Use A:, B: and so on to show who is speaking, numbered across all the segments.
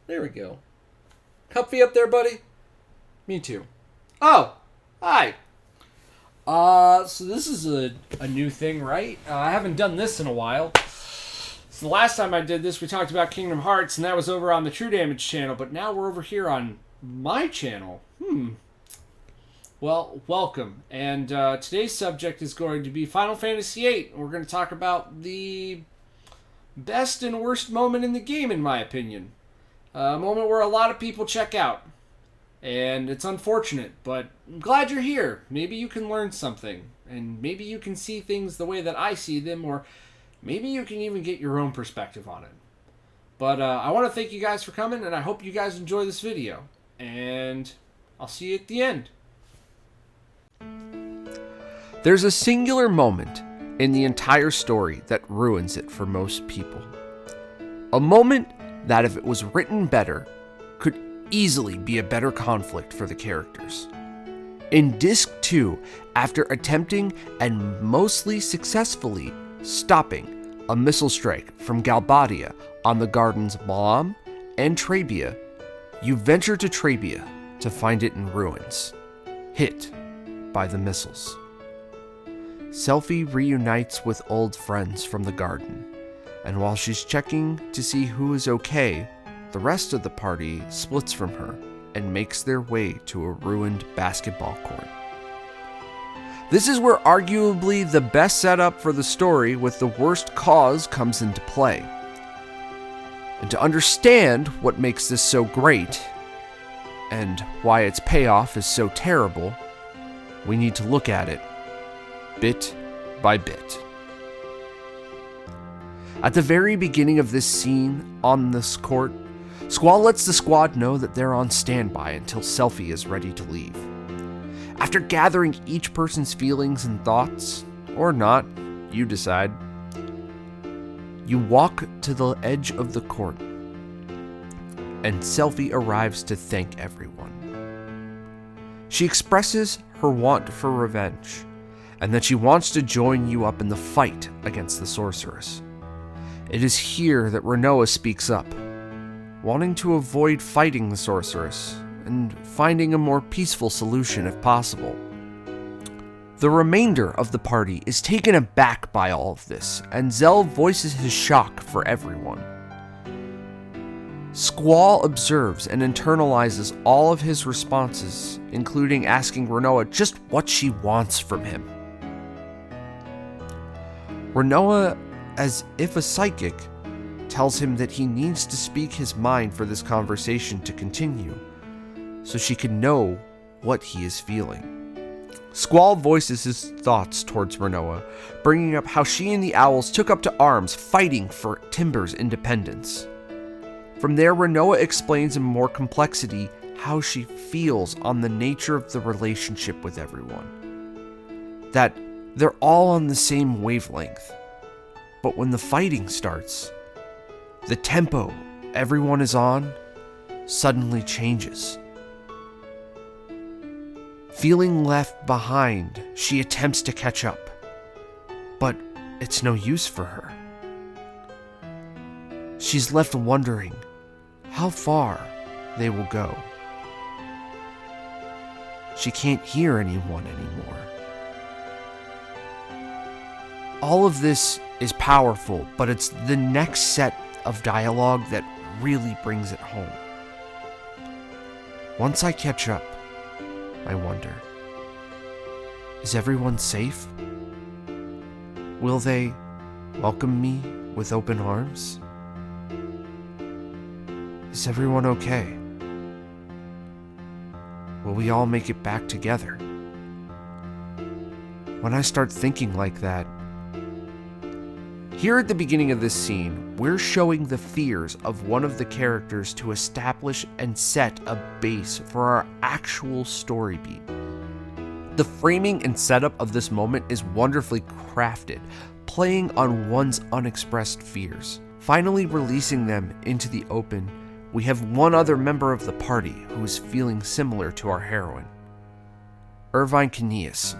A: There we go. Comfy up there, buddy? Me too. Oh, hi. So this is a new thing, right? I haven't done this in a while. So the last time I did this, we talked about Kingdom Hearts, and that was over on the True Damage channel, but now we're over here on my channel. Well, welcome. And today's subject is going to be Final Fantasy VIII. We're going to talk about the best and worst moment in the game, in my opinion. A moment where a lot of people check out. And it's unfortunate, but I'm glad you're here. Maybe you can learn something. And maybe you can see things the way that I see them, or maybe you can even get your own perspective on it. But I want to thank you guys for coming, and I hope you guys enjoy this video. And I'll see you at the end. There's a singular moment in the entire story that ruins it for most people. A moment that, if it was written better, could easily be a better conflict for the characters. In Disc 2, after attempting and mostly successfully stopping a missile strike from Galbadia on the Garden's Balam and Trabia, you venture to Trabia to find it in ruins, hit by the missiles. Selphie reunites with old friends from the garden, and while she's checking to see who is okay, the rest of the party splits from her and makes their way to a ruined basketball court. This is where arguably the best setup for the story with the worst cause comes into play. And to understand what makes this so great, and why its payoff is so terrible, we need to look at it bit by bit. At the very beginning of this scene on this court, Squall lets the squad know that they're on standby until Selphie is ready to leave. After gathering each person's feelings and thoughts, or not, you decide, you walk to the edge of the court, and Selphie arrives to thank everyone. She expresses her want for revenge, and that she wants to join you up in the fight against the sorceress. It is here that Renoa speaks up, wanting to avoid fighting the sorceress and finding a more peaceful solution if possible. The remainder of the party is taken aback by all of this, and Zell voices his shock for everyone. Squall observes and internalizes all of his responses, including asking Renoa just what she wants from him. Renoa, as if a psychic, tells him that he needs to speak his mind for this conversation to continue, so she can know what he is feeling. Squall voices his thoughts towards Renoa, bringing up how she and the Owls took up to arms fighting for Timber's independence. From there, Renoa explains in more complexity how she feels on the nature of the relationship with everyone. That they're all on the same wavelength, but when the fighting starts, the tempo everyone is on suddenly changes. Feeling left behind, she attempts to catch up, but it's no use for her. She's left wondering how far they will go. She can't hear anyone anymore. All of this is powerful, but it's the next set of dialogue that really brings it home. Once I catch up, I wonder, is everyone safe? Will they welcome me with open arms? Is everyone okay? Will we all make it back together? When I start thinking like that, here at the beginning of this scene, we're showing the fears of one of the characters to establish and set a base for our actual story beat. The framing and setup of this moment is wonderfully crafted, playing on one's unexpressed fears. Finally releasing them into the open, we have one other member of the party who is feeling similar to our heroine, Irvine Caneas.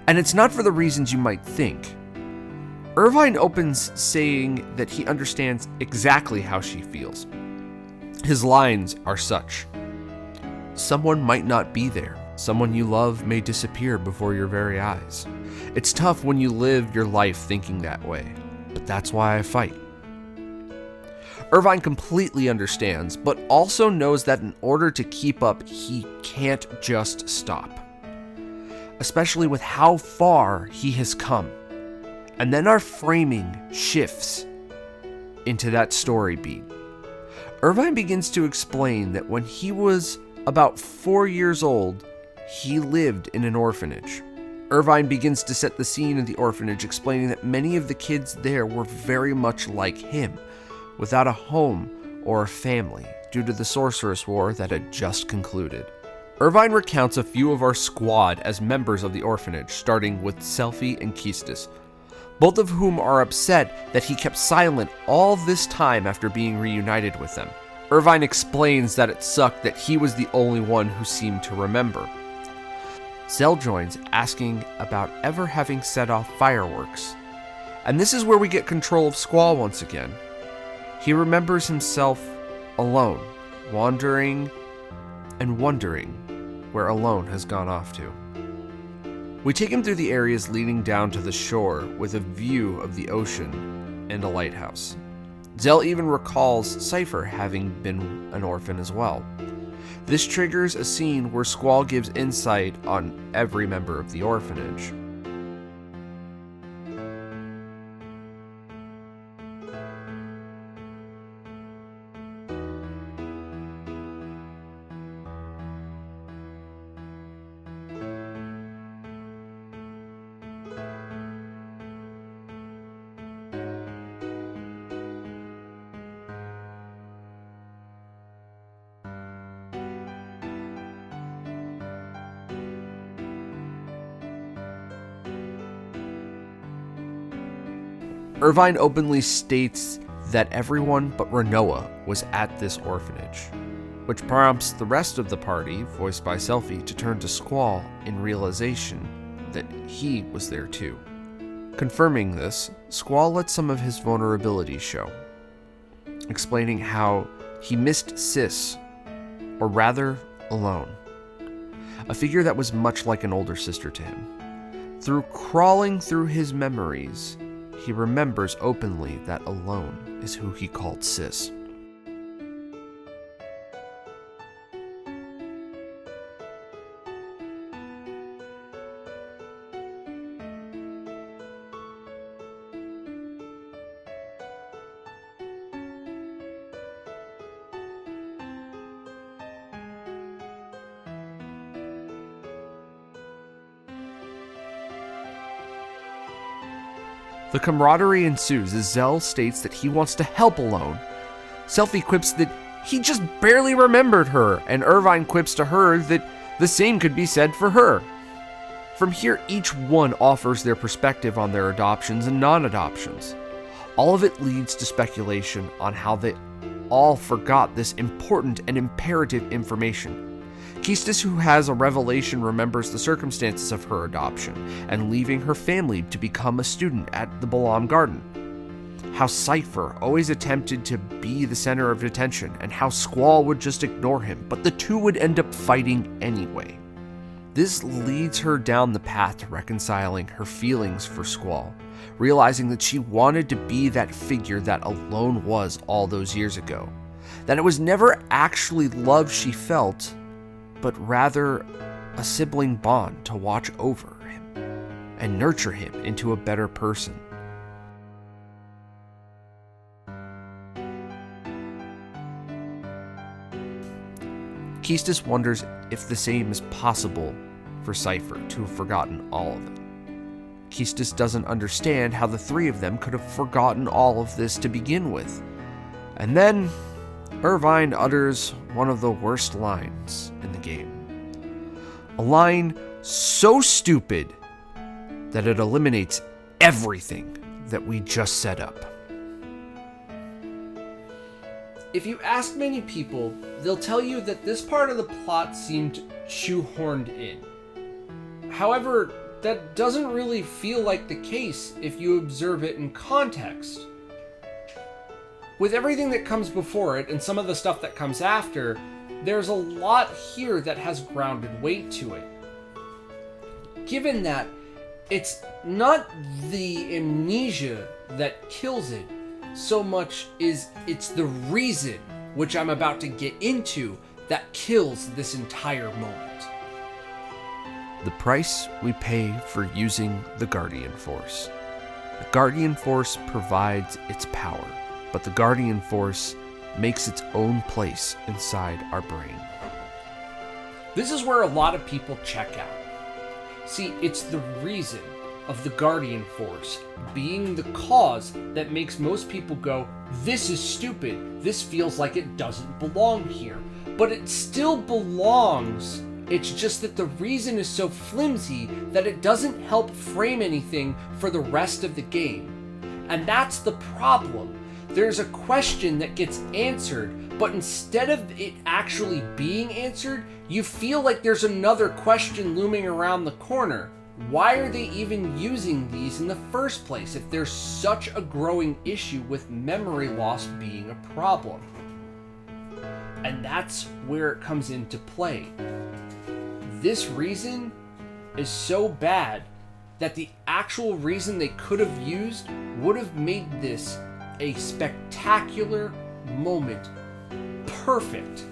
A: And it's not for the reasons you might think. Irvine opens saying that he understands exactly how she feels. His lines are such: "Someone might not be there. Someone you love may disappear before your very eyes. It's tough when you live your life thinking that way, but that's why I fight." Irvine completely understands, but also knows that in order to keep up, he can't just stop. Especially with how far he has come. And then our framing shifts into that story beat. Irvine begins to explain that when he was about 4 years old, he lived in an orphanage. Irvine begins to set the scene in the orphanage, explaining that many of the kids there were very much like him, without a home or a family due to the Sorceress War that had just concluded. Irvine recounts a few of our squad as members of the orphanage, starting with Selphie and Keistis, both of whom are upset that he kept silent all this time after being reunited with them. Irvine explains that it sucked that he was the only one who seemed to remember. Zell joins, asking about ever having set off fireworks. And this is where we get control of Squall once again. He remembers himself alone, wandering and wondering where Alone has gone off to. We take him through the areas leading down to the shore with a view of the ocean and a lighthouse. Zell even recalls Cypher having been an orphan as well. This triggers a scene where Squall gives insight on every member of the orphanage. Irvine openly states that everyone but Renoa was at this orphanage, which prompts the rest of the party, voiced by Selphie, to turn to Squall in realization that he was there too. Confirming this, Squall lets some of his vulnerabilities show, explaining how he missed Sis, or rather, Alone, a figure that was much like an older sister to him. Through crawling through his memories, he remembers openly that Alone is who he called Sis. The camaraderie ensues as Zell states that he wants to help Alone. Selphie quips that he just barely remembered her, and Irvine quips to her that the same could be said for her. From here, each one offers their perspective on their adoptions and non-adoptions. All of it leads to speculation on how they all forgot this important and imperative information. Keistis, who has a revelation, remembers the circumstances of her adoption and leaving her family to become a student at the Balam Garden. How Cypher always attempted to be the center of attention, and how Squall would just ignore him, but the two would end up fighting anyway. This leads her down the path to reconciling her feelings for Squall, realizing that she wanted to be that figure that Alone was all those years ago. That it was never actually love she felt, but rather a sibling bond to watch over him and nurture him into a better person. Keistis wonders if the same is possible for Cypher to have forgotten all of it. Keistis doesn't understand how the three of them could have forgotten all of this to begin with. And then Irvine utters one of the worst lines in the game. A line so stupid that it eliminates everything that we just set up. If you ask many people, they'll tell you that this part of the plot seemed shoehorned in. However, that doesn't really feel like the case if you observe it in context. With everything that comes before it and some of the stuff that comes after, there's a lot here that has grounded weight to it. Given that, it's not the amnesia that kills it so much as it's the reason, which I'm about to get into, that kills this entire moment. The price we pay for using the Guardian Force. The Guardian Force provides its power, but the Guardian Force makes its own place inside our brain. This is where a lot of people check out. See, it's the reason of the Guardian Force being the cause that makes most people go, this is stupid, this feels like it doesn't belong here. But it still belongs, it's just that the reason is so flimsy that it doesn't help frame anything for the rest of the game. And that's the problem. There's a question that gets answered, but instead of it actually being answered, you feel like there's another question looming around the corner. Why are they even using these in the first place if there's such a growing issue with memory loss being a problem? And that's where it comes into play. This reason is so bad that the actual reason they could have used would have made this a spectacular moment. Perfect.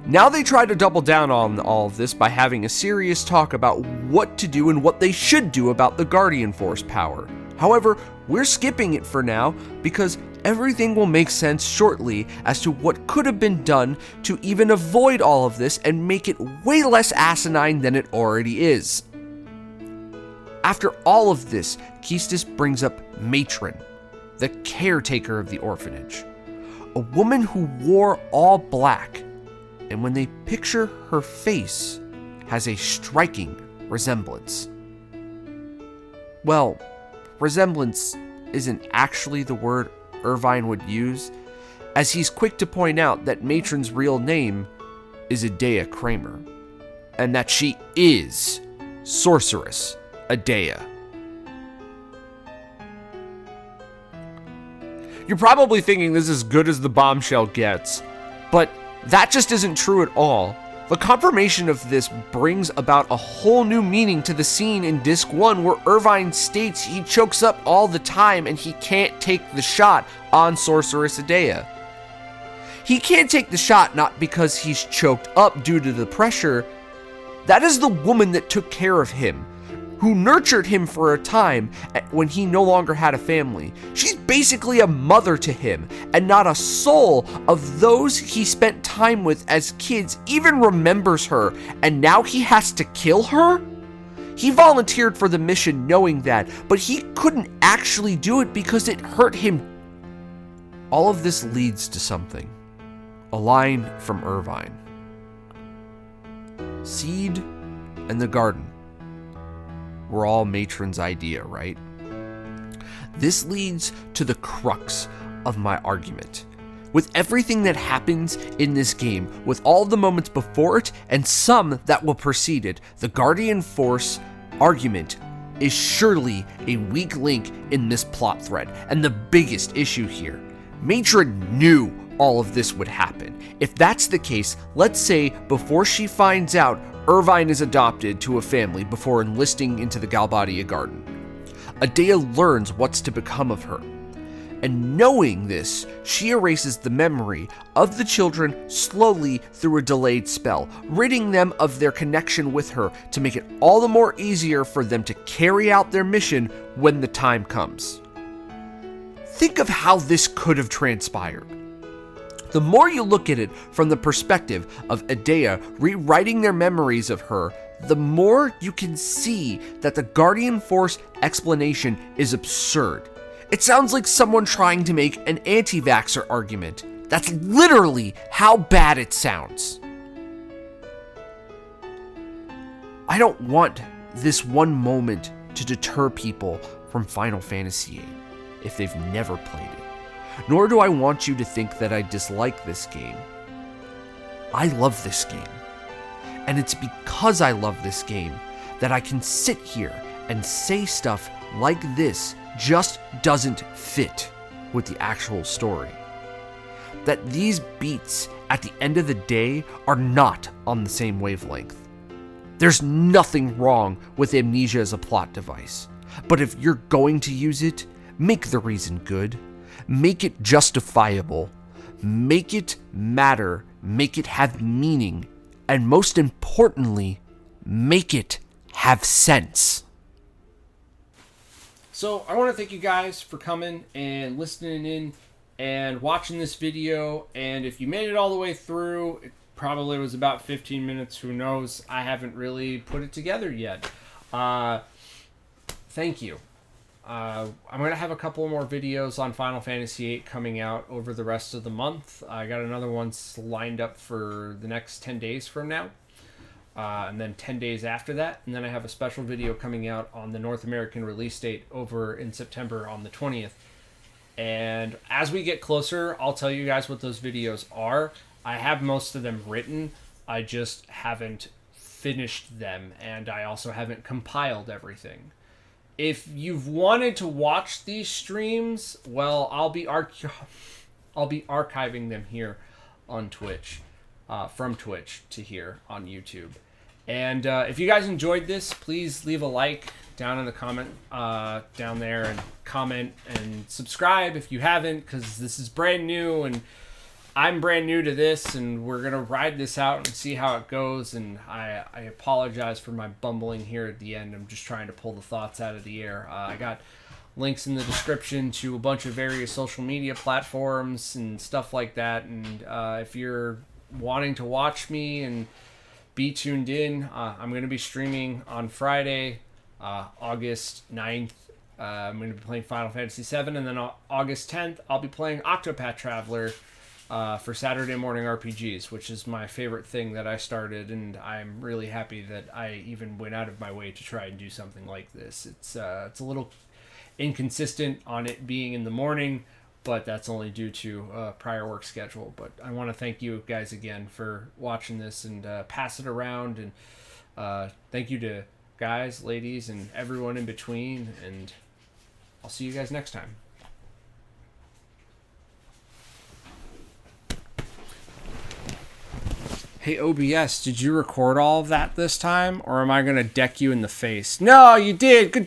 A: Now they try to double down on all of this by having a serious talk about what to do and what they should do about the Guardian Force power. However, we're skipping it for now because everything will make sense shortly as to what could have been done to even avoid all of this and make it way less asinine than it already is. After all of this, Keistis brings up Matron, the caretaker of the orphanage, a woman who wore all black, and when they picture her face, has a striking resemblance. Well, resemblance isn't actually the word Irvine would use, as he's quick to point out that Matron's real name is Adea Kramer, and that she is Sorceress Adea. You're probably thinking this is as good as the bombshell gets, but that just isn't true at all. The confirmation of this brings about a whole new meaning to the scene in Disc 1 where Irvine states he chokes up all the time and he can't take the shot on Sorceress Adea. He can't take the shot not because he's choked up due to the pressure. That is the woman that took care of him, who nurtured him for a time when he no longer had a family. She's basically a mother to him, and not a soul of those he spent time with as kids even remembers her, and now he has to kill her? He volunteered for the mission knowing that, but he couldn't actually do it because it hurt him. All of this leads to something. A line from Irvine. Seed and the garden were all Matron's idea, right? This leads to the crux of my argument. With everything that happens in this game, with all the moments before it and some that will precede it, the Guardian Force argument is surely a weak link in this plot thread, and the biggest issue here. Matron knew all of this would happen. If that's the case, let's say before she finds out Irvine is adopted to a family before enlisting into the Galbadia Garden, Adea learns what's to become of her. And knowing this, she erases the memory of the children slowly through a delayed spell, ridding them of their connection with her to make it all the more easier for them to carry out their mission when the time comes. Think of how this could have transpired. The more you look at it from the perspective of Adea rewriting their memories of her, the more you can see that the Guardian Force explanation is absurd. It sounds like someone trying to make an anti-vaxxer argument. That's literally how bad it sounds. I don't want this one moment to deter people from Final Fantasy VIII if they've never played it. Nor do I want you to think that I dislike this game. I love this game. And it's because I love this game that I can sit here and say stuff like this just doesn't fit with the actual story. That these beats at the end of the day are not on the same wavelength. There's nothing wrong with Amnesia as a plot device, but if you're going to use it, make the reason good, make it justifiable, make it matter, make it have meaning, and most importantly, make it have sense. So I want to thank you guys for coming and listening in and watching this video. And if you made it all the way through, it probably was about 15 minutes. Who knows? I haven't really put it together yet. Thank you. I'm going to have a couple more videos on Final Fantasy VIII coming out over the rest of the month. I got another one lined up for the next 10 days from now. And then 10 days after that. And then I have a special video coming out on the North American release date over in September on the 20th. And as we get closer, I'll tell you guys what those videos are. I have most of them written. I just haven't finished them. And I also haven't compiled everything. If you've wanted to watch these streams, well, I'll be archiving them here on Twitch. From Twitch to here on YouTube. And if you guys enjoyed this, please leave a like down in the comment down there, and comment and subscribe if you haven't, because this is brand new and I'm brand new to this, and we're gonna ride this out and see how it goes. And I apologize for my bumbling here at the end. I'm just trying to pull the thoughts out of the air. I got links in the description to a bunch of various social media platforms and stuff like that. And if you're wanting to watch me and be tuned in, I'm going to be streaming on Friday, August 9th. I'm going to be playing Final Fantasy VII, and then August 10th, I'll be playing Octopath Traveler for Saturday Morning RPGs, which is my favorite thing that I started, and I'm really happy that I even went out of my way to try and do something like this. It's a little inconsistent on it being in the morning, but that's only due to prior work schedule. But I want to thank you guys again for watching this, and pass it around. And thank you to guys, ladies, and everyone in between. And I'll see you guys next time. Hey, OBS, did you record all of that this time? Or am I going to deck you in the face? No, you did. Good job.